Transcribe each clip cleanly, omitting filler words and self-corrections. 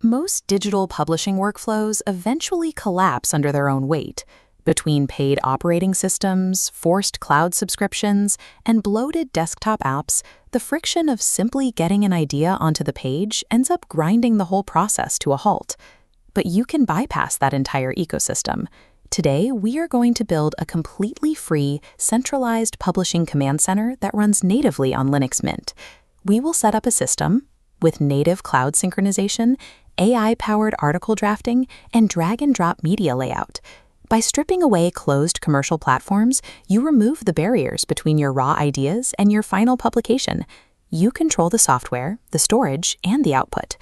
Most digital publishing workflows eventually collapse under their own weight. Between paid operating systems, forced cloud subscriptions, and bloated desktop apps, the friction of simply getting an idea onto the page ends up grinding the whole process to a halt. But you can bypass that entire ecosystem. Today, we are going to build a completely free, centralized publishing command center that runs natively on Linux Mint. We will set up a system with native cloud synchronization, AI-powered article drafting, and drag-and-drop media layout. By stripping away closed commercial platforms, you remove the barriers between your raw ideas and your final publication. You control the software, the storage, and the output.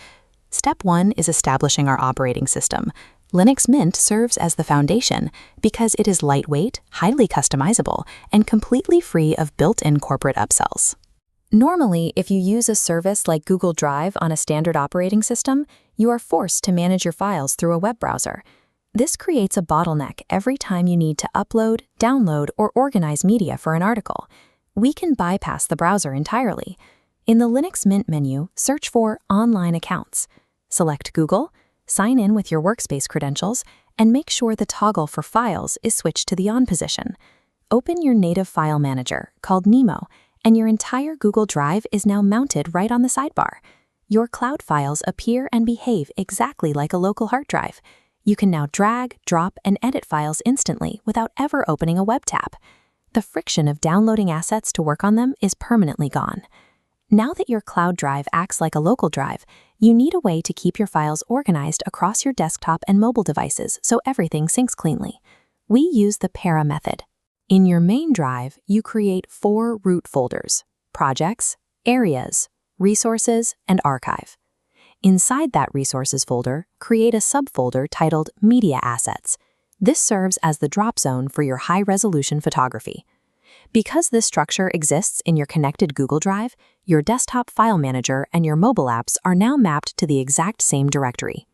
Step 1 is establishing our operating system. Linux Mint serves as the foundation because it is lightweight, highly customizable, and completely free of built-in corporate upsells. Normally, if you use a service like Google Drive on a standard operating system, you are forced to manage your files through a web browser. This creates a bottleneck every time you need to upload, download, or organize media for an article. We can bypass the browser entirely. In the Linux Mint menu, search for Online Accounts. Select Google, sign in with your workspace credentials, and make sure the toggle for Files is switched to the On position. Open your native file manager, called Nemo, and your entire Google Drive is now mounted right on the sidebar. Your cloud files appear and behave exactly like a local hard drive. You can now drag, drop, and edit files instantly without ever opening a web tab. The friction of downloading assets to work on them is permanently gone. Now that your cloud drive acts like a local drive, you need a way to keep your files organized across your desktop and mobile devices so everything syncs cleanly. We use the para method. In your main drive, you create 4 root folders: Projects, Areas, Resources, and Archive. Inside that Resources folder, create a subfolder titled Media Assets. This serves as the drop zone for your high-resolution photography. Because this structure exists in your connected Google Drive, your desktop file manager and your mobile apps are now mapped to the exact same directory.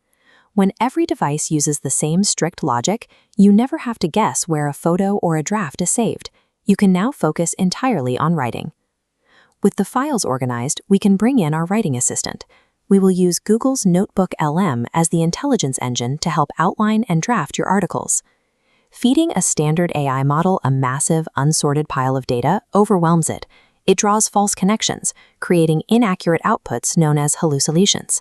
When every device uses the same strict logic, you never have to guess where a photo or a draft is saved. You can now focus entirely on writing. With the files organized, we can bring in our writing assistant. We will use Google's Notebook LM as the intelligence engine to help outline and draft your articles. Feeding a standard AI model a massive, unsorted pile of data overwhelms it. It draws false connections, creating inaccurate outputs known as hallucinations.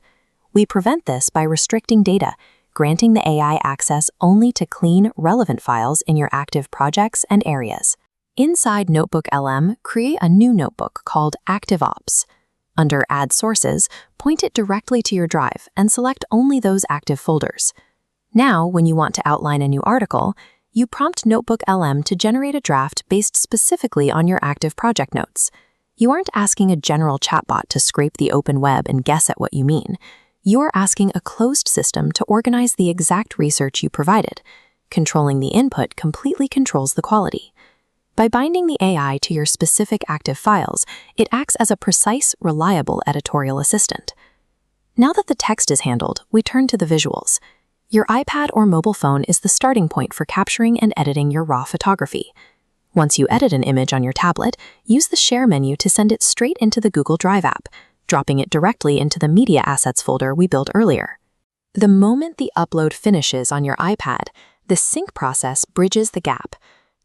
We prevent this by restricting data, granting the AI access only to clean, relevant files in your active projects and areas. Inside Notebook LM, create a new notebook called Active Ops. Under Add Sources, point it directly to your drive and select only those active folders. Now, when you want to outline a new article, you prompt Notebook LM to generate a draft based specifically on your active project notes. You aren't asking a general chatbot to scrape the open web and guess at what you mean. You are asking a closed system to organize the exact research you provided. Controlling the input completely controls the quality. By binding the AI to your specific active files, it acts as a precise, reliable editorial assistant. Now that the text is handled, we turn to the visuals. Your iPad or mobile phone is the starting point for capturing and editing your raw photography. Once you edit an image on your tablet, use the Share menu to send it straight into the Google Drive app, dropping it directly into the Media Assets folder we built earlier. The moment the upload finishes on your iPad, the sync process bridges the gap.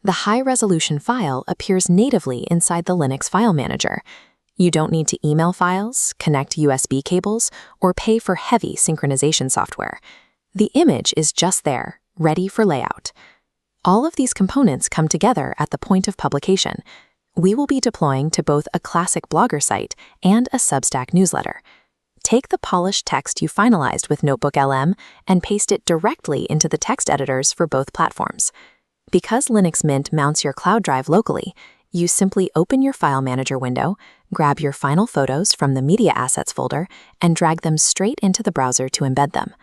The high-resolution file appears natively inside the Linux File Manager. You don't need to email files, connect USB cables, or pay for heavy synchronization software. The image is just there, ready for layout. All of these components come together at the point of publication. We will be deploying to both a classic blogger site and a Substack newsletter. Take the polished text you finalized with Notebook LM and paste it directly into the text editors for both platforms. Because Linux Mint mounts your cloud drive locally, you simply open your file manager window, grab your final photos from the Media Assets folder, and drag them straight into the browser to embed them.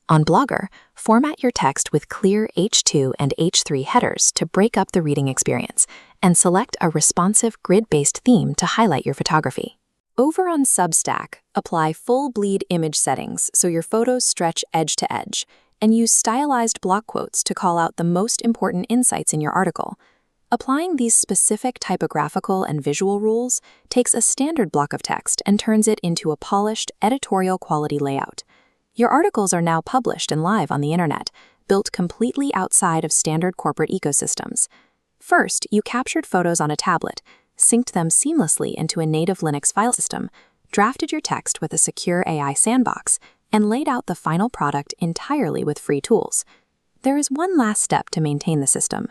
On Blogger, format your text with clear H2 and H3 headers to break up the reading experience, and select a responsive grid-based theme to highlight your photography. Over on Substack, apply full bleed image settings so your photos stretch edge to edge, and use stylized block quotes to call out the most important insights in your article. Applying these specific typographical and visual rules takes a standard block of text and turns it into a polished, editorial quality layout. Your articles are now published and live on the internet, built completely outside of standard corporate ecosystems. First, you captured photos on a tablet, synced them seamlessly into a native Linux file system, drafted your text with a secure AI sandbox, and laid out the final product entirely with free tools. There is one last step to maintain the system.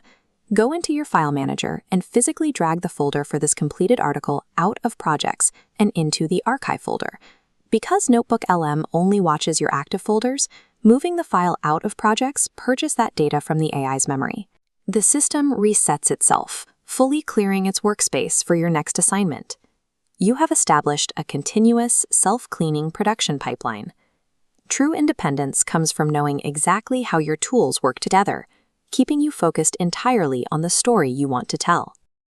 Go into your file manager and physically drag the folder for this completed article out of projects and into the archive folder. Because Notebook LM only watches your active folders, moving the file out of projects purges that data from the AI's memory. The system resets itself, fully clearing its workspace for your next assignment. You have established a continuous, self-cleaning production pipeline. True independence comes from knowing exactly how your tools work together, keeping you focused entirely on the story you want to tell.